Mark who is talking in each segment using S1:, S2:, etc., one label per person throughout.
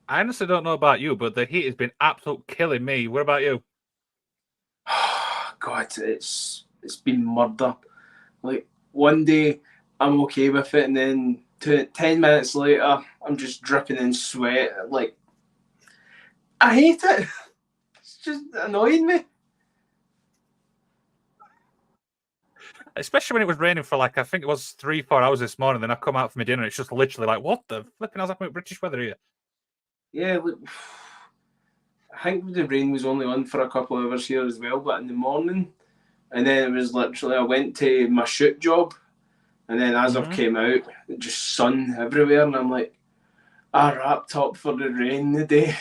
S1: I honestly don't know about you, but the heat has been absolute killing me. What about you?
S2: God, it's been murder. Like one day I'm okay with it, and then 10 minutes later I'm just dripping in sweat. Like I hate it. It's just annoying me.
S1: Especially when it was raining for like, I think it was 3, 4 hours this morning. Then I come out for my dinner and it's just literally like, what the flipping hell's happening with British weather here?
S2: Yeah, look, I think the rain was only on for a couple of hours here as well, but in the morning, and then it was literally I went to my shoot job, and then as I've
S1: Mm-hmm.
S2: came out, just sun everywhere, and I'm like, I wrapped up for the rain today.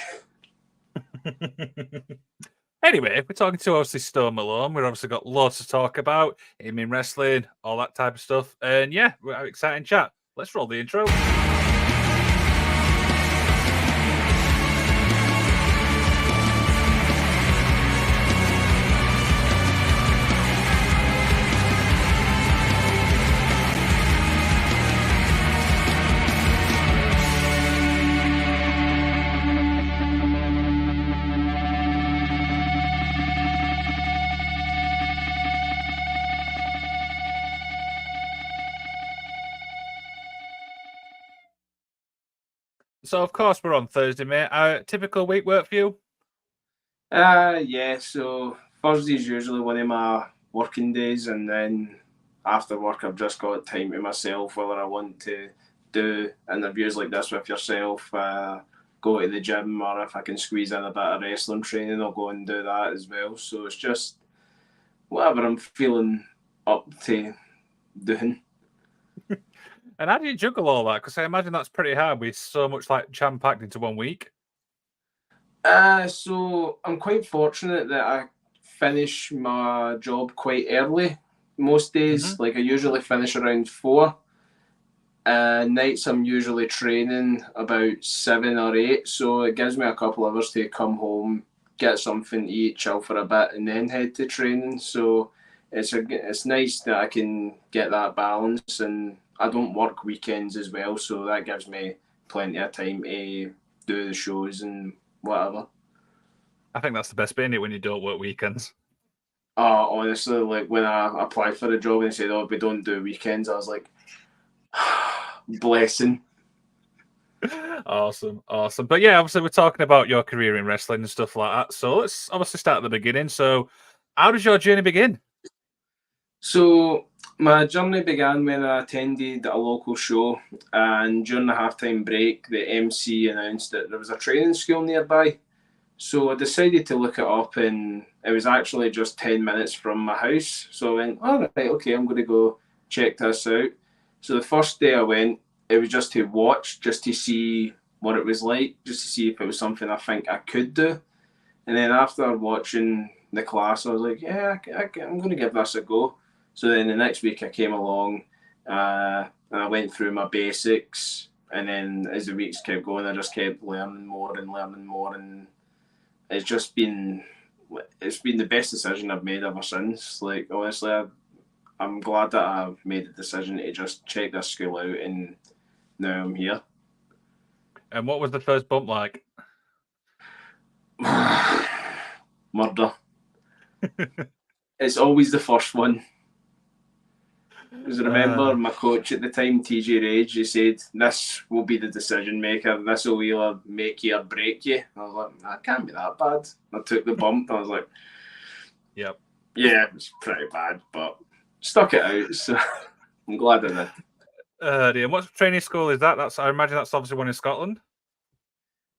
S1: Anyway, we're talking to obviously Stone Malone. We've obviously got lots to talk about, him in wrestling, all that type of stuff. And yeah, we're having an exciting chat. Let's roll the intro. So, of course, we're on Thursday, mate. Typical week work for you?
S2: Yeah, so Thursday's usually one of my working days, and then after work, I've just got time to myself, whether I want to do interviews like this with yourself, go to the gym, or if I can squeeze in a bit of wrestling training, I'll go and do that as well. So it's just whatever I'm feeling up to doing.
S1: And how do you juggle all that? Because I imagine that's pretty hard with so much like jam packed into one week.
S2: So I'm quite fortunate that I finish my job quite early. Most
S1: Mm-hmm.
S2: days, like I usually finish around 4. Nights I'm usually training about 7 or 8, so it gives me a couple of hours to come home, get something to eat, chill for a bit, and then head to training. So it's nice that I can get that balance, and I don't work weekends as well, so that gives me plenty of time to do the shows and whatever.
S1: I think that's the best bit in it when you don't work weekends.
S2: Honestly, like when I applied for the job and they said, "Oh, we don't do weekends," I was like, blessing.
S1: Awesome, awesome. But yeah, obviously we're talking about your career in wrestling and stuff like that. So let's obviously start at the beginning. So how does your journey begin?
S2: So my journey began when I attended a local show, and during the halftime break, the MC announced that there was a training school nearby. So I decided to look it up, and it was actually just 10 minutes from my house. So I went, all right, okay, I'm going to go check this out. So the first day I went, it was just to watch, just to see what it was like, just to see if it was something I think I could do. And then after watching the class, I was like, yeah, I'm going to give this a go. So then the next week I came along, and I went through my basics. And then as the weeks kept going, I just kept learning more and learning more. And it's just been, it's been the best decision I've made ever since. Like, honestly, I'm glad that I've made the decision to just check this school out. And now I'm here.
S1: And what was the first bump like?
S2: Murder. It's always the first one. Because I remember
S1: uh,
S2: my coach at the time, TJ Rage, he said, "This will be the decision maker. This will either make you or break you." I was like, "That can't be that bad." I took the bump. I was like,
S1: yep.
S2: "Yeah, it was pretty bad, but stuck it out." So I'm glad I did.
S1: Dear. What training school is that? I imagine that's obviously one in Scotland.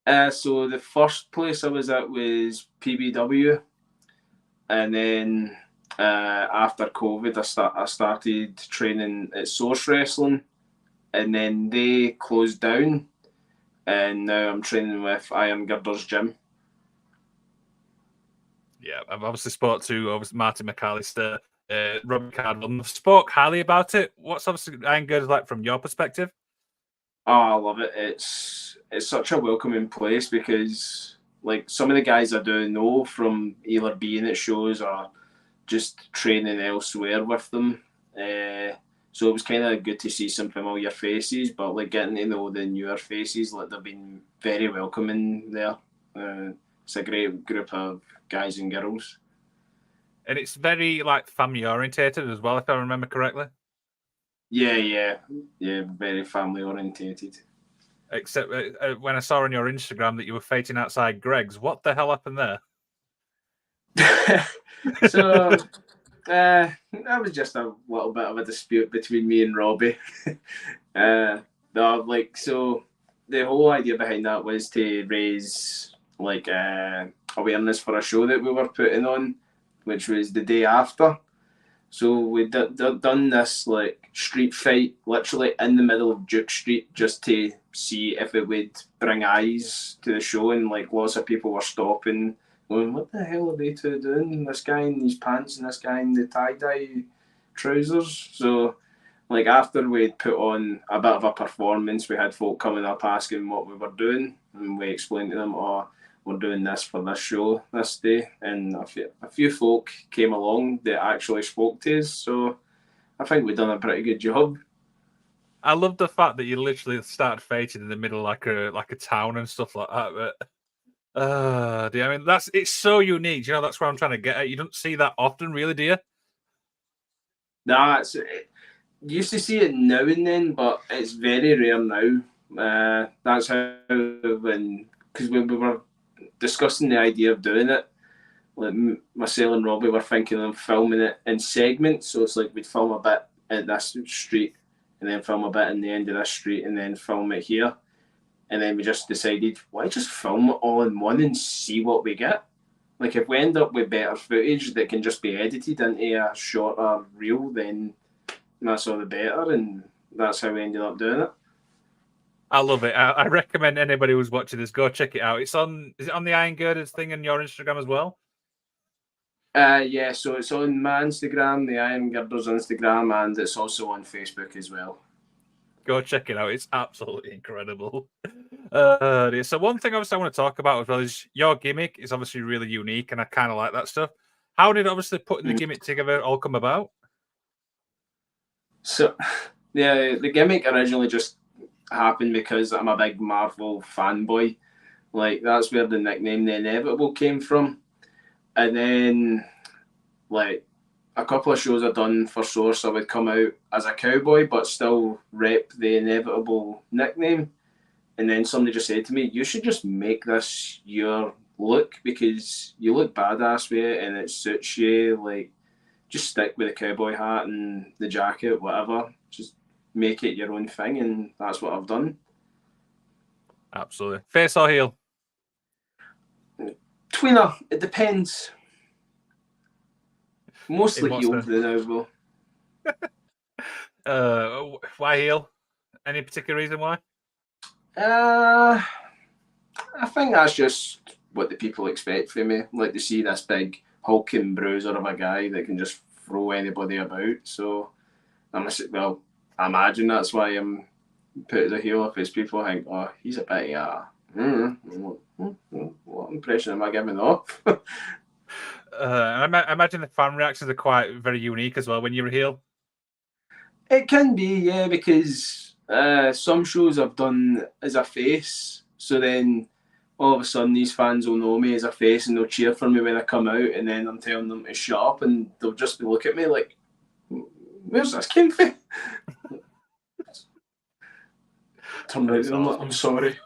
S2: So the first place I was at was PBW, and then after COVID, I started training at Source Wrestling, and then they closed down, and now I'm training with Girders gym.
S1: Yeah, I've obviously spoke to obviously Martin McAllister, Robbie Cardwell. Spoke highly about it. What's obviously Iron Good like from your perspective?
S2: Oh, I love it. It's such a welcoming place because like some of the guys I do know from either being at shows or just training elsewhere with them. Uh, So it was kind of good to see some familiar faces, but like getting to know the newer faces, like they've been very welcoming there. It's a great group of guys and girls.
S1: And it's very like family orientated as well, if I remember correctly.
S2: Yeah, very family orientated.
S1: Except when I saw on your Instagram that you were fighting outside Greg's, what the hell happened there?
S2: So that was just a little bit of a dispute between me and Robbie. No, like so, the whole idea behind that was to raise like awareness for a show that we were putting on, which was the day after. So we done this like street fight, literally in the middle of Duke Street, just to see if it would bring eyes to the show, and like lots of people were stopping, going, "What the hell are they two doing? This guy in these pants and this guy in the tie dye trousers." So like after we'd put on a bit of a performance, we had folk coming up asking what we were doing, and we explained to them, "Oh, we're doing this for this show this day," and a few folk came along that actually spoke to us. So I think we've done a pretty good job.
S1: I love the fact that you literally started fighting in the middle like a town and stuff like that. But I mean it's so unique. You know, that's what I'm trying to get at. You don't see that often, really, do you?
S2: Nah, used to see it now and then, but it's very rare now. That's how because when we were discussing the idea of doing it, like myself and Robbie were thinking of filming it in segments. So it's like we'd film a bit at this street, and then film a bit in the end of this street, and then film it here. And then we just decided, why just film it all in one and see what we get? Like if we end up with better footage that can just be edited into a shorter reel, then that's all the better. And that's how we ended up doing it.
S1: I love it. I recommend anybody who's watching this go check it out. Is it on the Iron Girders thing on your Instagram as well?
S2: Yeah, so it's on my Instagram, the Iron Girders Instagram, and it's also on Facebook as well.
S1: Go check it out. It's absolutely incredible. So one thing obviously I want to talk about as well is your gimmick is obviously really unique, and I kind of like that stuff. How did obviously putting the gimmick together all come about?
S2: So, yeah, the gimmick originally just happened because I'm a big Marvel fanboy. Like that's where the nickname The Inevitable came from. And then, like a couple of shows I've done for Source, I would come out as a cowboy, but still rep the Inevitable nickname. And then somebody just said to me, "You should just make this your look because you look badass with it and it suits you. Like, just stick with the cowboy hat and the jacket, whatever. Just make it your own thing." And that's what I've done.
S1: Absolutely. Face or heel?
S2: Tweener, it depends. Mostly heel the
S1: now. Why heel? Any particular reason why?
S2: I think that's just what the people expect from me. Like to see this big hulking bruiser of a guy that can just throw anybody about. So I imagine that's why I'm put as a heel. Because people think, "Oh, he's a bit what impression am I giving off?"
S1: I imagine the fan reactions are quite very unique as well when you're a heel.
S2: It can be, yeah, because some shows I've done as a face, so then all of a sudden these fans will know me as a face and they'll cheer for me when I come out, and then I'm telling them to shut up, and they'll just look at me like, "Where's this came from?" Turn around, I'm sorry.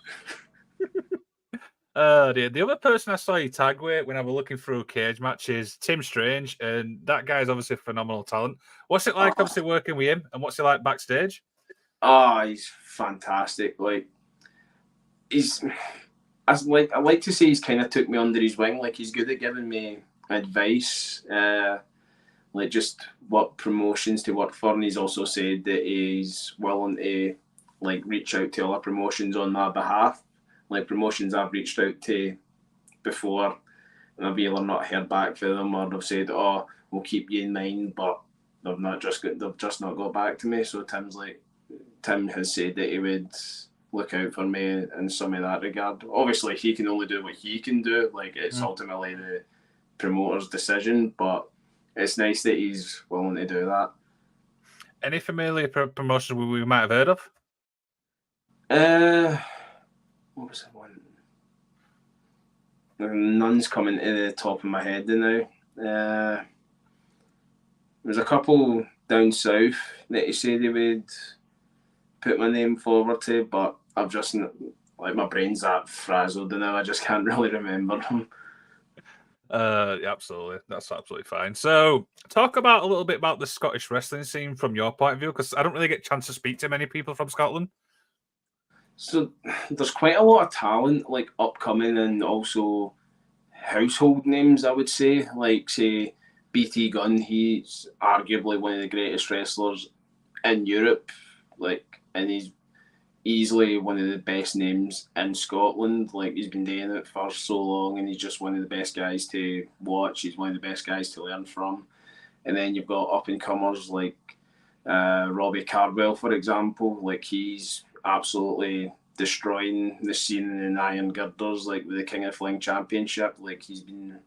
S1: The other person I saw you tag with when I was looking through cage matches, Tim Strange, and that guy is obviously a phenomenal talent. What's it like, obviously, working with him, and what's it like backstage?
S2: He's fantastic. Like I like to say he's kind of took me under his wing. Like he's good at giving me advice, like just what promotions to work for, and he's also said that he's willing to like reach out to other promotions on my behalf, like promotions I've reached out to before, and I've either not heard back from them or they've said, "Oh, we'll keep you in mind," but they've just not got back to me. So Tim has said that he would look out for me in some of that regard. Obviously, he can only do what he can do. Like it's ultimately the promoter's decision, but it's nice that he's willing to do that.
S1: Any familiar promotions we might have heard of?
S2: What was that one? None's coming to the top of my head now. There's a couple down south that you say they would put my name forward to, but I've just like my brain's that frazzled now. I just can't really remember them.
S1: Absolutely, that's absolutely fine. So, talk about a little bit about the Scottish wrestling scene from your point of view, because I don't really get a chance to speak to many people from Scotland.
S2: So there's quite a lot of talent, like upcoming and also household names. I would say, like say BT Gunn. He's arguably one of the greatest wrestlers in Europe, like, and he's easily one of the best names in Scotland. Like he's been doing it for so long, and he's just one of the best guys to watch. He's one of the best guys to learn from. And then you've got up and comers like Robbie Cardwell, for example. Like he's absolutely destroying the scene in Iron Girders, like with the King of Fling Championship. Like he's been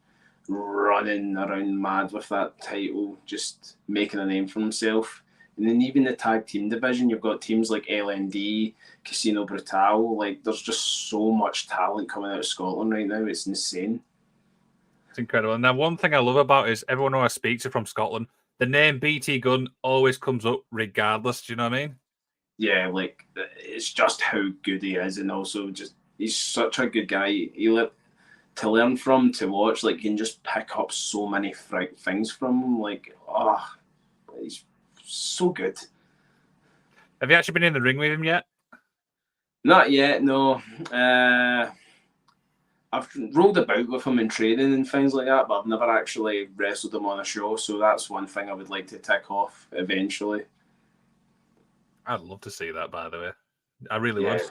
S2: running around mad with that title, just making a name for himself. And then even the tag team division, you've got teams like LND, Casino Brutal. Like there's just so much talent coming out of Scotland right now. It's insane.
S1: It's incredible. And now, one thing I love about is everyone who I speak to from Scotland, the name BT Gunn always comes up regardless. Do you know what I mean?
S2: Yeah, like it's just how good he is, and also just he's such a good guy. To learn from, to watch. Like you can just pick up so many things from him. Like he's so good.
S1: Have you actually been in the ring with him yet?
S2: Not yet, no. I've rolled about with him in training and things like that, but I've never actually wrestled him on a show. So that's one thing I would like to tick off eventually.
S1: I'd love to see that, by the way. I really would.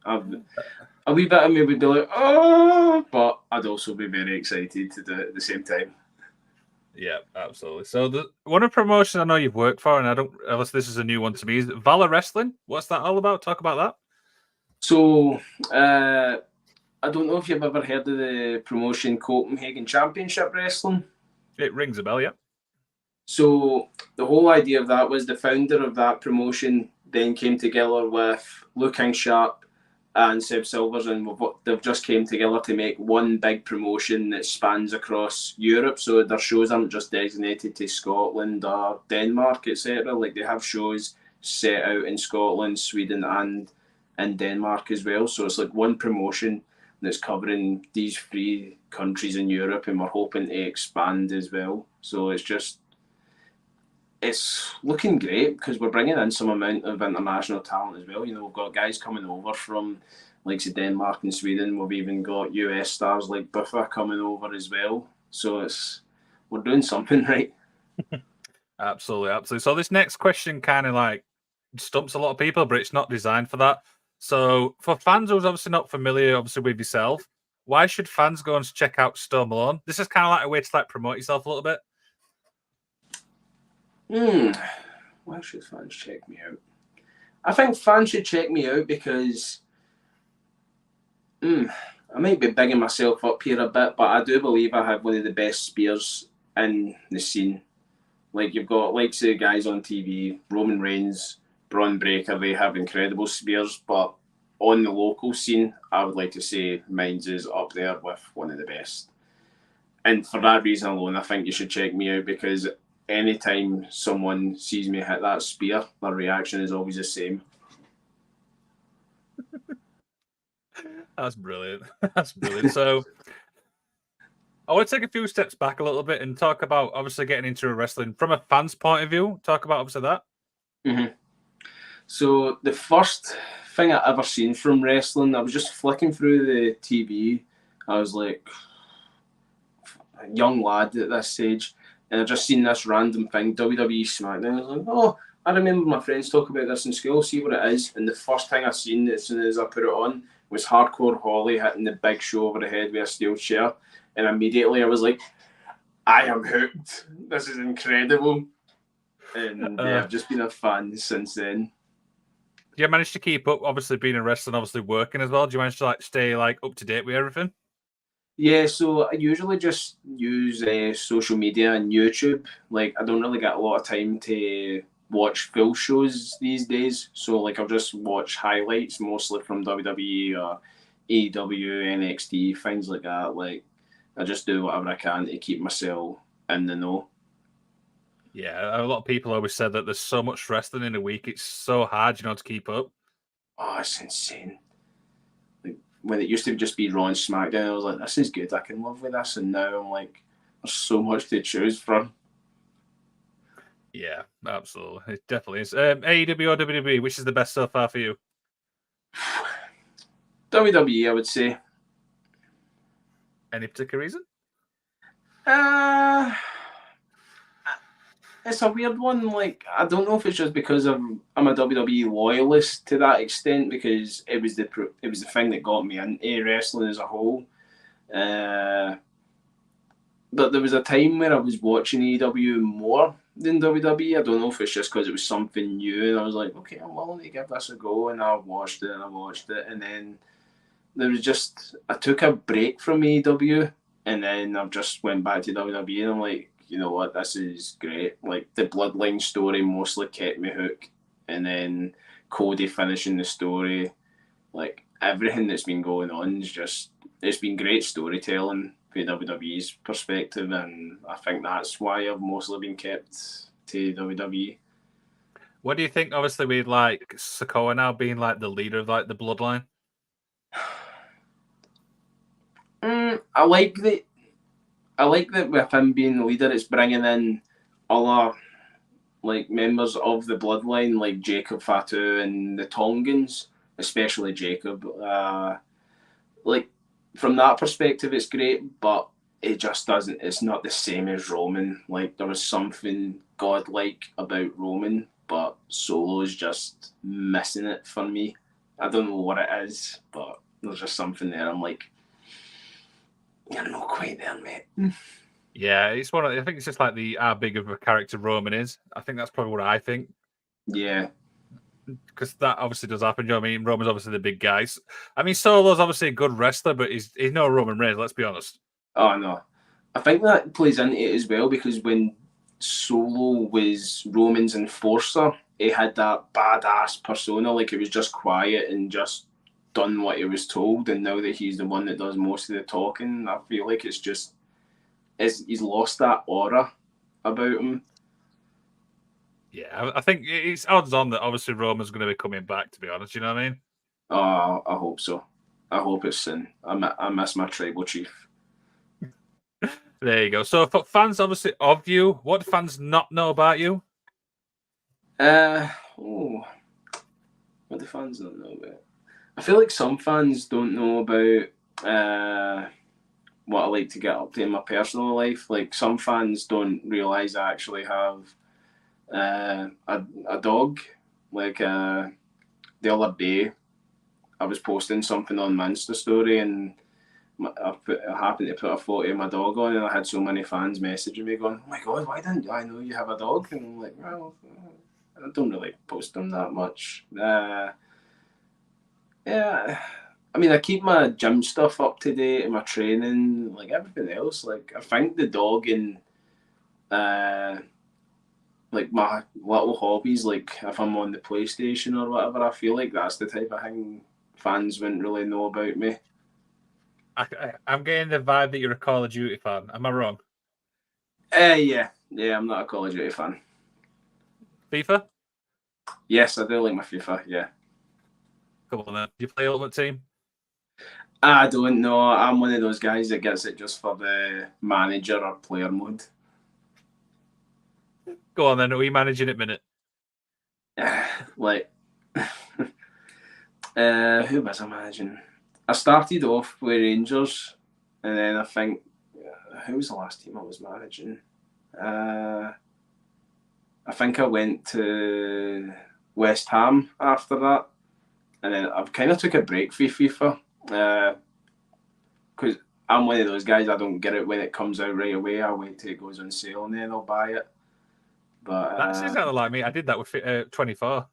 S2: A wee bit of me would be like, oh, but I'd also be very excited to do it at the same time.
S1: Yeah, absolutely. So the one of the promotions I know you've worked for, and I don't, unless this is a new one to me, is Valor Wrestling. What's that all about? Talk about that.
S2: So, I don't know if you've ever heard of the promotion Copenhagen Championship Wrestling.
S1: It rings a bell, yeah.
S2: So the whole idea of that was the founder of that promotion then came together with Luke King Sharp and Seb Silvers, and they've just came together to make one big promotion that spans across Europe. So their shows aren't just designated to Scotland or Denmark, etc. Like they have shows set out in Scotland, Sweden, and in Denmark as well. So it's like one promotion that's covering these three countries in Europe, and we're hoping to expand as well. So it's looking great because we're bringing in some amount of international talent as well. You know, we've got guys coming over from like Denmark and Sweden. We've even got US stars like Buffer coming over as well. So we're doing something right.
S1: Absolutely, absolutely. So this next question kind of like stumps a lot of people, but it's not designed for that. So for fans who's obviously not familiar, obviously with yourself, why should fans go and check out Stone Malone? This is kind of like a way to like promote yourself a little bit.
S2: Why should fans check me out? I think fans should check me out because I might be bigging myself up here a bit, but I do believe I have one of the best spears in the scene. Like you've got like say guys on TV, Roman Reigns, Braun Breaker, they have incredible spears, but on the local scene, I would like to say mine's is up there with one of the best. And for that reason alone, I think you should check me out because anytime someone sees me hit that spear, their reaction is always the same.
S1: That's brilliant. That's brilliant. So I want to take a few steps back a little bit and talk about obviously getting into wrestling from a fan's point of view. Talk about obviously that.
S2: Mm-hmm. So the first thing I ever seen from wrestling, I was just flicking through the TV. I was like a young lad at this stage, and I just seen this random thing, WWE SmackDown. I was like, oh, I remember my friends talk about this in school, see what it is. And the first thing I seen as soon as I put it on was Hardcore Holly hitting the Big Show over the head with a steel chair. And immediately I was like, I am hooked. This is incredible. And yeah, I've just been a fan since then.
S1: Do you manage to keep up, obviously being a wrestler and obviously working as well? Do you manage to like stay like up to date with everything?
S2: Yeah, so I usually just use social media and YouTube. Like, I don't really get a lot of time to watch full shows these days. So, like, I'll just watch highlights mostly from WWE or AEW, NXT, things like that. Like, I just do whatever I can to keep myself in the know.
S1: Yeah, a lot of people always said that there's so much wrestling in a week. It's so hard, to keep up.
S2: Oh, it's insane. Like, when it used to just be Raw and SmackDown, I was like, this is good. I can live with this. And now I'm like, there's so much to choose from.
S1: Yeah, absolutely. It definitely is. AEW or WWE, which is the best so far for you?
S2: WWE, I would say.
S1: Any particular reason?
S2: Uh, it's a weird one. Like, I don't know if it's just because I'm a WWE loyalist to that extent, because it was the thing that got me into wrestling as a whole. Uh, but there was a time where I was watching AEW more than WWE. I don't know if it's just because it was something new, and I was like, okay, I'm willing to give this a go, and I watched it, and then there was just I took a break from AEW, and then I've just went back to WWE, and I'm like, you know what, this is great. Like, the Bloodline story mostly kept me hooked, and then Cody finishing the story, like everything that's been going on is just it's been great storytelling from WWE's perspective, and I think that's why I've mostly been kept to WWE.
S1: What do you think? Obviously, with like Sokoa now being like the leader of like the Bloodline.
S2: I like that. I like that with him being the leader, it's bringing in other like members of the bloodline, like Jacob Fatu and the Tongans, especially Jacob. Like, from that perspective, it's great, but it just doesn't. It's not the same as Roman. Like, there was something godlike about Roman, but Solo's just missing it for me. I don't know what it is, but there's just something there. I'm like, you're not quite there, mate.
S1: Yeah, it's one. I think it's just like how big of a character Roman is. I think that's probably what I think.
S2: Yeah.
S1: Because that obviously does happen. You know what I mean? Roman's obviously the big guys. I mean, Solo's obviously a good wrestler, but he's no Roman Reigns. Let's be honest.
S2: Oh no. I think that plays into it as well, because when Solo was Roman's enforcer, he had that badass persona, like it was just quiet and just done what he was told, and now that he's the one that does most of the talking, I feel like he's lost that aura about him.
S1: Yeah, I think it's odds on that obviously Roman's going to be coming back, to be honest. You know what I mean?
S2: Oh, I hope so. I hope it's soon. I miss my tribal chief.
S1: There you go. So for fans obviously of you, what do fans not know about you?
S2: Oh, what do fans not know about? I feel like some fans don't know about what I like to get up to in my personal life. Like, some fans don't realise I actually have a dog. Like, the other day, I was posting something on my Insta story, and I happened to put a photo of my dog on, and I had so many fans messaging me going, "Oh my god, why didn't I know you have a dog?" And I'm like, well, I don't really post them that much. Yeah, I mean, I keep my gym stuff up to date and my training, like everything else. Like, I think the dog and uh, like my little hobbies, like if I'm on the PlayStation or whatever, I feel like that's the type of thing fans wouldn't really know about me.
S1: I'm getting the vibe that you're a Call of Duty fan. Am I wrong?
S2: Yeah, I'm not a Call of Duty fan.
S1: FIFA?
S2: Yes, I do like my FIFA. Yeah,
S1: Come on then. You play Ultimate Team?
S2: I don't know. I'm one of those guys that gets it just for the manager or player mode.
S1: Go on then. Are we managing it minute?
S2: Like, who was I managing? I started off with Rangers, and then I think who was the last team I was managing? I think I went to West Ham after that, and then I've kind of took a break from FIFA because I'm one of those guys. I don't get it when it comes out right away. I wait till it goes on sale and then I'll buy it. But
S1: That's exactly like me. I did that with 24.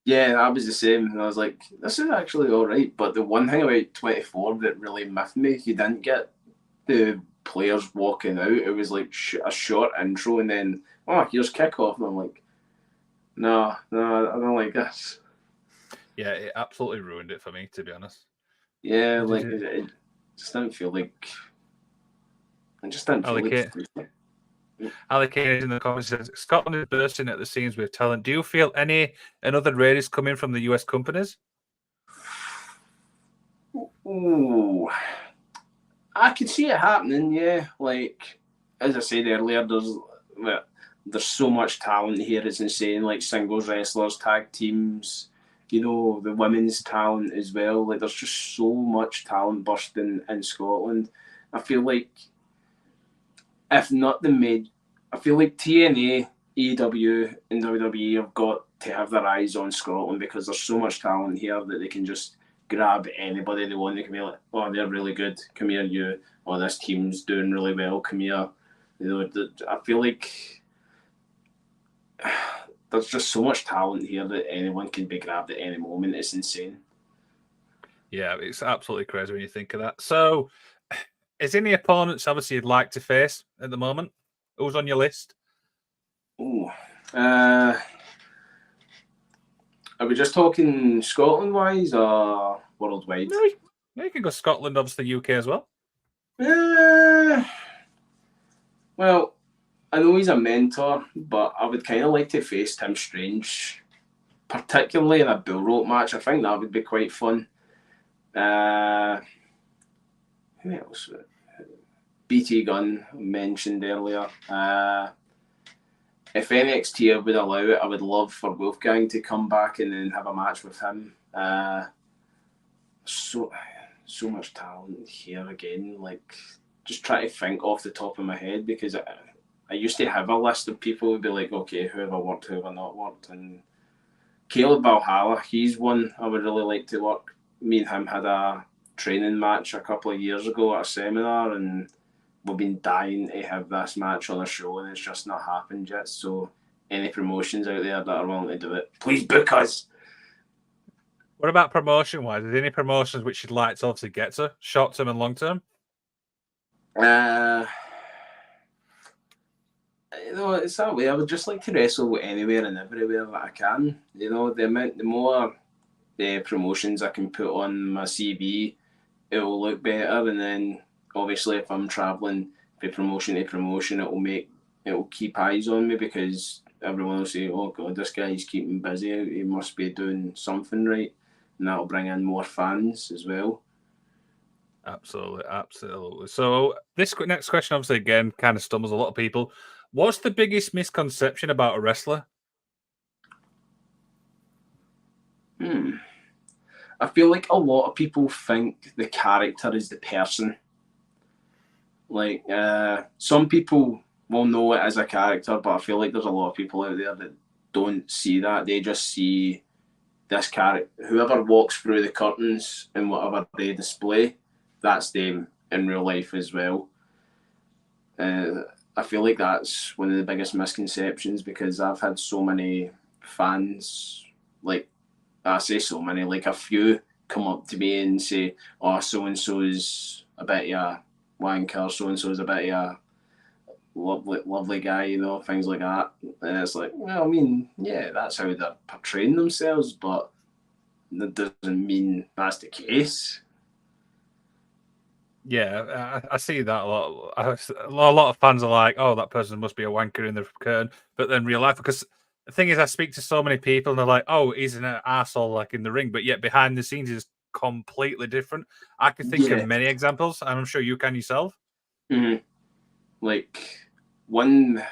S2: yeah, I was the same, and I was like, this is actually all right. But the one thing about 24 that really miffed me, you didn't get the players walking out, it was like a short intro, and then here's kickoff, and I'm like, no, I don't like this.
S1: Yeah, it absolutely ruined it for me, to be honest.
S2: Yeah, like it just didn't feel like. I just didn't feel like.
S1: Ali Kane is in the comments. Says, Scotland is bursting at the seams with talent. Do you feel another raid is coming from the US companies?
S2: Ooh, I could see it happening. Yeah, like as I said earlier, there's so much talent here. It's insane. Like singles wrestlers, tag teams. The women's talent as well. Like there's just so much talent bursting in Scotland. I feel like if not I feel like TNA, AEW, and WWE have got to have their eyes on Scotland because there's so much talent here that they can just grab anybody they want. They can be like, oh, they're really good. Come here, you. Oh, this team's doing really well. Come here. I feel like there's just so much talent here that anyone can be grabbed at any moment. It's insane.
S1: Yeah, it's absolutely crazy when you think of that. So, is any opponents obviously you'd like to face at the moment? Who's on your list?
S2: Oh, are we just talking Scotland wise or worldwide?
S1: No, you can go Scotland, obviously UK as well.
S2: Well, I know he's a mentor, but I would kind of like to face Tim Strange, particularly in a bull rope match. I think that would be quite fun. Who else? BT Gunn mentioned earlier. If NXT would allow it, I would love for Wolfgang to come back and then have a match with him. So much talent here again. Like, just try to think off the top of my head because I used to have a list of people who'd be like, okay, who have I worked, who have I not worked? And Caleb Valhalla, he's one I would really like to work. Me and him had a training match a couple of years ago at a seminar, and we've been dying to have this match on a show, and it's just not happened yet. So, any promotions out there that are willing to do it, please book us.
S1: What about promotion-wise? Is there any promotions which you'd like to obviously get to, short-term and long-term?
S2: It's that way. I would just like to wrestle anywhere and everywhere that I can. The more promotions I can put on my CV, it will look better. And then, obviously, if I'm traveling from promotion to promotion, it will keep eyes on me because everyone will say, "Oh God, this guy's keeping busy. He must be doing something right," and that will bring in more fans as well.
S1: Absolutely. So this next question, obviously, again, kind of stumbles a lot of people. What's the biggest misconception about a wrestler?
S2: I feel like a lot of people think the character is the person. Like, some people will know it as a character, but I feel like there's a lot of people out there that don't see that. They just see this character. Whoever walks through the curtains and whatever they display, that's them in real life as well. I feel like that's one of the biggest misconceptions because I've had so many fans, like I say so many, like a few come up to me and say, "Oh, so and so's a bit of a wanker, so and so's a bit of a lovely guy," things like that. And it's like, well, I mean, yeah, that's how they're portraying themselves, but that doesn't mean that's the case.
S1: Yeah, I see that a lot. A lot of fans are like, "Oh, that person must be a wanker in the curtain," but then real life, because the thing is, I speak to so many people and they're like, "Oh, he's an asshole like in the ring," but yet behind the scenes is completely different. I can think of many examples, and I'm sure you can yourself.
S2: Mm-hmm. Like one,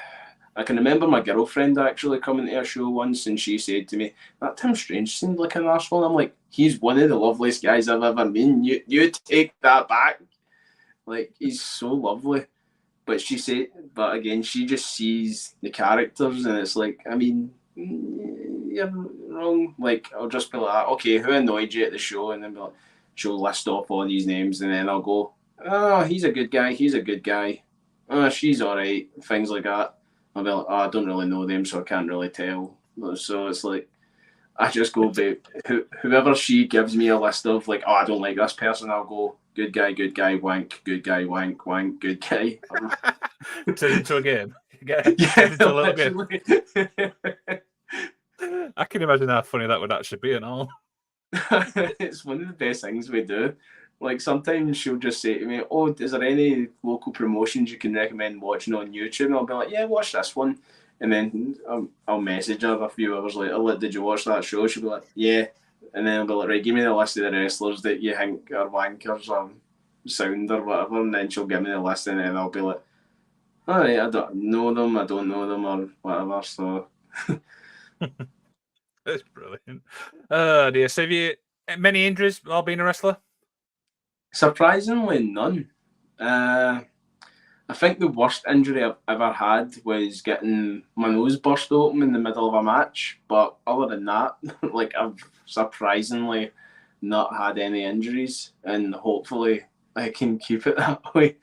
S2: I can remember my girlfriend actually coming to a show once, and she said to me, "That Tim Strange seemed like an asshole." I'm like, "He's one of the loveliest guys I've ever met. You take that back." Like, he's so lovely. But but again, she just sees the characters, and it's like, I mean, you're wrong. Like, I'll just be like, "Okay, who annoyed you at the show?" And then she'll list off all these names, and then I'll go, "Oh, he's a good guy. He's a good guy. Oh, she's all right." Things like that. I'll be like, "Oh, I don't really know them, so I can't really tell." So it's like, I just go, whoever she gives me a list of, like, "Oh, I don't like this person," I'll go, good guy, wank, good guy, wank, wank, good guy.
S1: Turn into a game. Get into a little game. I can imagine how funny that would actually be and all.
S2: It's one of the best things we do. Like sometimes she'll just say to me, "Oh, is there any local promotions you can recommend watching on YouTube?" And I'll be like, "Yeah, watch this one." And then I'll message her a few hours later, like, "Did you watch that show?" She'll be like, "Yeah." And then I'll be like, "Right, give me the list of the wrestlers that you think are wankers or sound or whatever." And then she'll give me the list, and then I'll be like, "All right, I don't know them, I don't know them, or whatever." So
S1: That's brilliant. Oh dear. So have you many injuries while being a wrestler?
S2: surprisingly, none. I think the worst injury I've ever had was getting my nose burst open in the middle of a match. But other than that, like I've surprisingly not had any injuries, and hopefully I can keep it that way.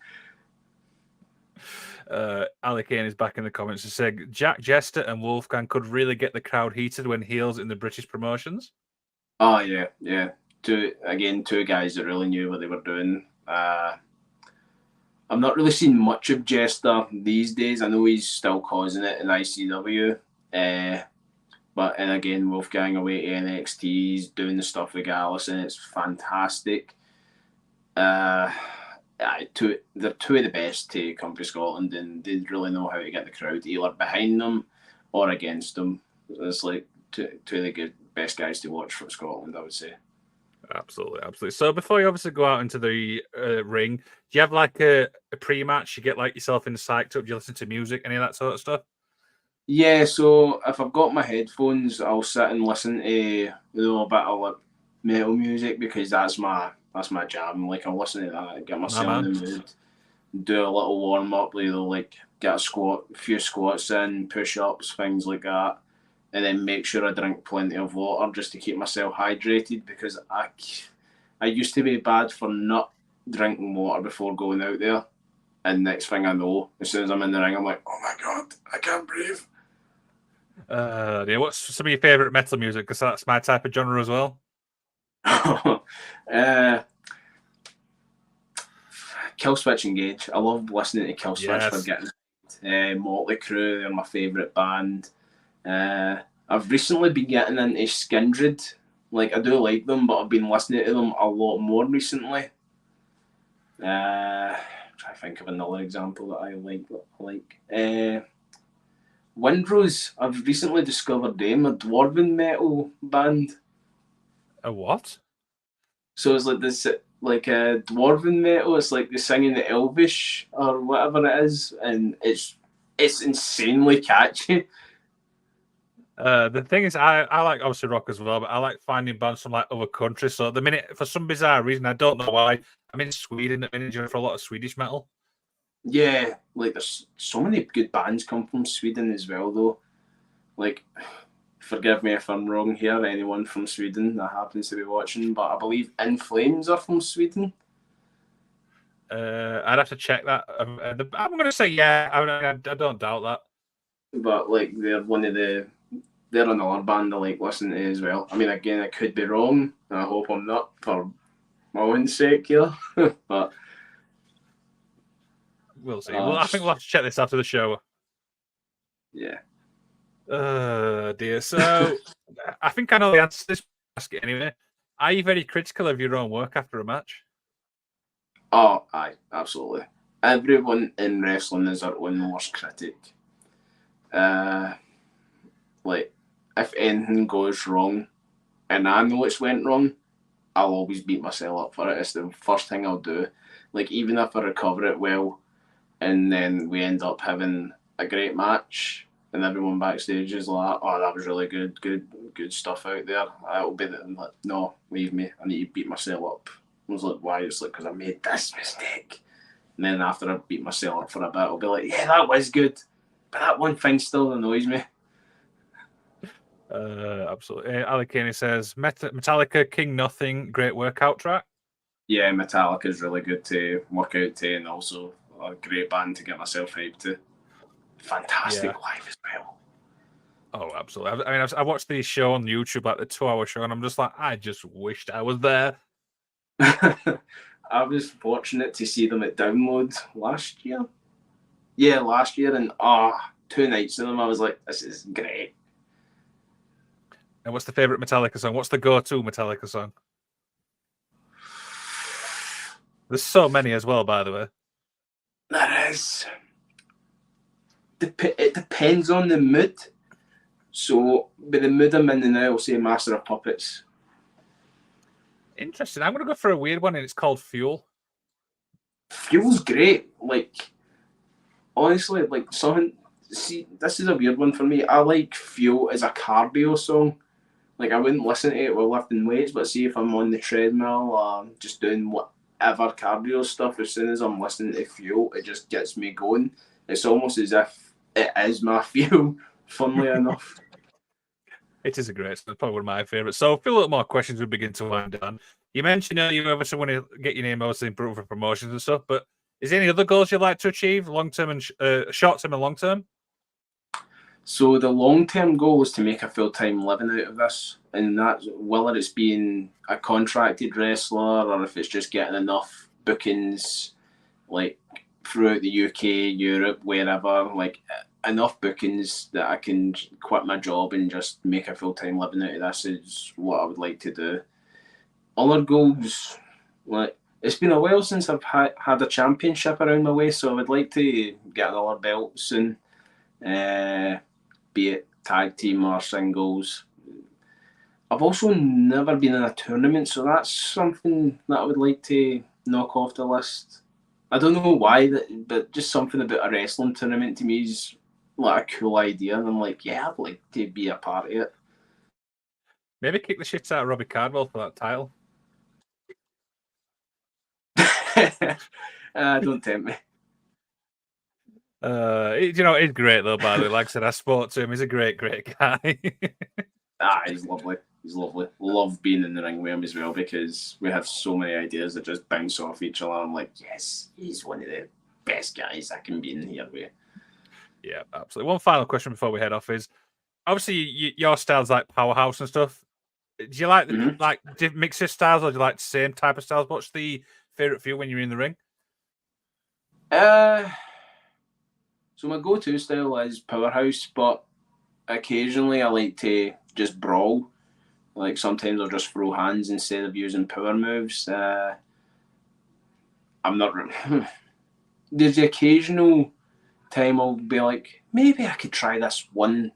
S1: Ali Kane is back in the comments to say Jack Jester and Wolfgang could really get the crowd heated when heels in the British promotions.
S2: Oh yeah. Two guys that really knew what they were doing. I've not really seen much of Jester these days. I know he's still causing it in ICW. But and again, Wolfgang away to NXT, he's doing the stuff with Gallus, and it's fantastic. They're two of the best to come to Scotland, and they really know how to get the crowd either behind them or against them. It's like two of the good best guys to watch from Scotland, I would say.
S1: Absolutely. So before you obviously go out into the ring, do you have like a pre-match? You get like yourself in psyched up? Do you listen to music, any of that sort of stuff?
S2: Yeah, so if I've got my headphones, I'll sit and listen to a bit of like metal music because that's my jam. Like I'll listen to that, get myself in the mood, do a little warm up, like get a few squats in, push ups, things like that, and then make sure I drink plenty of water just to keep myself hydrated because I used to be bad for not drinking water before going out there, and next thing I know, as soon as I'm in the ring, I'm like, oh my god, I can't breathe.
S1: Yeah, what's some of your favorite metal music? Because that's my type of genre as well.
S2: Killswitch Engage. I love listening to Killswitch for getting Motley Crue. They're my favourite band. I've recently been getting into Skindred. Like I do like them, but I've been listening to them a lot more recently. Try to think of another example that I like. Windrose. I've recently discovered them, a dwarven metal band.
S1: A what?
S2: So it's like this, like a dwarven metal. It's like they sing in the Elvish or whatever it is, and it's insanely catchy.
S1: The thing is, I like obviously rock as well, but I like finding bands from like other countries. So at the minute, for some bizarre reason, I don't know why, I'm in Sweden at the minute for a lot of Swedish metal.
S2: Yeah, like there's so many good bands come from Sweden as well, though. Like, forgive me if I'm wrong here, anyone from Sweden that happens to be watching, but I believe In Flames are from Sweden.
S1: I'd have to check that. I'm going to say yeah. I don't doubt that.
S2: But like they're another band I like listening to as well. I mean, again, I could be wrong, and I hope I'm not for my own sake here. But
S1: we'll see. I think we'll have to check this after the show.
S2: Yeah.
S1: Dear. So I think I know the answer to this. Ask it anyway. Are you very critical of your own work after a match?
S2: Oh, aye, absolutely. Everyone in wrestling is their own worst critic. Like, if anything goes wrong and I know it's went wrong, I'll always beat myself up for it. It's the first thing I'll do. Like, even if I recover it well and then we end up having a great match and everyone backstage is like, oh, that was really good stuff out there. I'll be like, no, leave me. I need to beat myself up. I was like, why? It's like, because I made this mistake. And then after I beat myself up for a bit, I'll be like, yeah, that was good. But that one thing still annoys me.
S1: Absolutely. Ali Caney says, Metallica, King Nothing, great workout track.
S2: Yeah, Metallica is really good to work out to, and also a great band to get myself hyped to. Fantastic live as well.
S1: Oh, absolutely. I mean, I watched the show on YouTube, like the 2-hour show, and I'm just like, I just wished I was there.
S2: I was fortunate to see them at Download last year. Yeah, last year, and 2 nights of them, I was like, this is great.
S1: And what's the favourite Metallica song? What's the go-to Metallica song? There's so many as well, by the way.
S2: There is. It depends on the mood. So, by the mood I'm in now, I'll say Master of Puppets.
S1: Interesting. I'm going to go for a weird one, and it's called Fuel.
S2: Fuel's great. Like, honestly, like something. See, this is a weird one for me. I like Fuel as a cardio song. Like, I wouldn't listen to it while lifting weights, but see if I'm on the treadmill or just doing whatever cardio stuff, as soon as I'm listening to Fuel, it just gets me going. It's almost as if it is my fuel, funnily enough.
S1: It is a great song. It's probably one of my favourites. So, a few little more questions we begin to wind down. You mentioned you obviously want to get your name obviously improve for promotions and stuff, but is there any other goals you'd like to achieve, long-term and short-term and long-term?
S2: So the long-term goal is to make a full-time living out of this, and that's whether it's being a contracted wrestler or if it's just getting enough bookings, like throughout the UK, Europe, wherever, like enough bookings that I can quit my job and just make a full-time living out of this is what I would like to do. Other goals, like it's been a while since I've had a championship around my waist, so I would like to get another belt soon. Be it tag team or singles. I've also never been in a tournament, so that's something that I would like to knock off the list. I don't know why, but just something about a wrestling tournament to me is like a cool idea, and I'm like, yeah, I'd like to be a part of it.
S1: Maybe kick the shit out of Robbie Cardwell for that title.
S2: Don't tempt me.
S1: He's great though, by the way. Like I said, I spoke to him. He's a great guy.
S2: He's lovely. He's lovely. Love being in the ring with him as well because we have so many ideas that just bounce off each other. I'm like, yes, he's one of the best guys I can be in here with.
S1: Yeah, absolutely. One final question before we head off is, obviously, your style's like powerhouse and stuff. Do you like mixed styles, or do you like the same type of styles? What's the favorite for you when you're in the ring?
S2: So my go-to style is powerhouse, but occasionally I like to just brawl. Like sometimes I'll just throw hands instead of using power moves. I'm not. There's the occasional time I'll be like, maybe I could try this one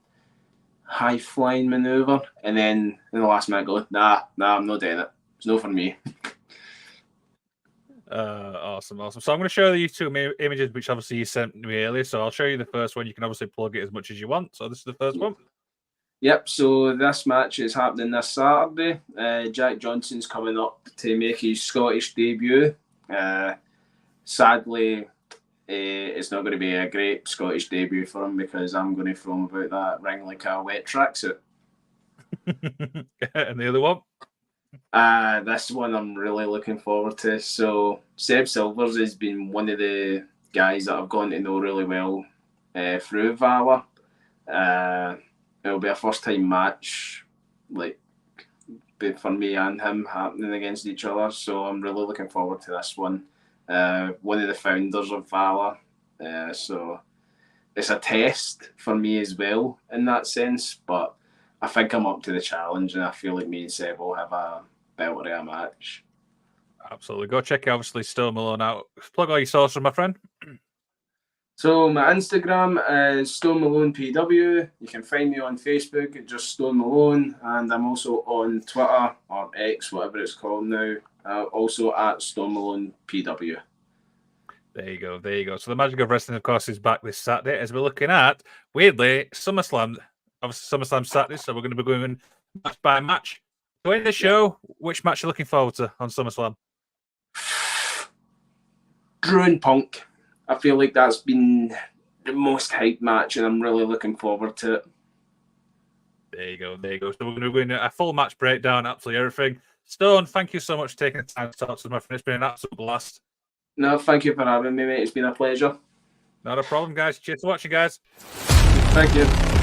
S2: high flying maneuver, and then in the last minute go, nah, I'm not doing it. It's no for me.
S1: Awesome. So I'm going to show you two images, which obviously you sent me earlier. So I'll show you the first one. You can obviously plug it as much as you want. So this is the first one.
S2: Yep. So this match is happening this Saturday. Jack Johnson's coming up to make his Scottish debut. Sadly, it's not going to be a great Scottish debut for him because I'm going to throw him about that ring like a wet tracksuit.
S1: And the other one?
S2: This one I'm really looking forward to. So Seb Silvers has been one of the guys that I've gotten to know really well through Valor. It'll be a first time match, like for me and him happening against each other. So I'm really looking forward to this one. One of the founders of Valor, so it's a test for me as well in that sense. But I think I'm up to the challenge, and I feel like me and Seb will have a belter of a match.
S1: Absolutely. Go check obviously Stone Malone out. Plug all your socials, my friend.
S2: So my Instagram is Stone Malone PW. You can find me on Facebook at just Stone Malone, and I'm also on Twitter or X, whatever it's called now. Also at Stone Malone PW.
S1: There you go. So the Magic of Wrestling, of course, is back this Saturday as we're looking at, weirdly, SummerSlam. Obviously, SummerSlam Saturday, so we're going to be going match by match. So in the show, which match are you looking forward to on SummerSlam?
S2: Drew and Punk. I feel like that's been the most hyped match, and I'm really looking forward to it.
S1: There you go. So we're going to be doing a full match breakdown, absolutely everything. Stone, thank you so much for taking the time to talk to my friend. It's been an absolute blast.
S2: No, thank you for having me, mate. It's been a pleasure.
S1: Not a problem, guys. Cheers for watching, guys.
S2: Thank you.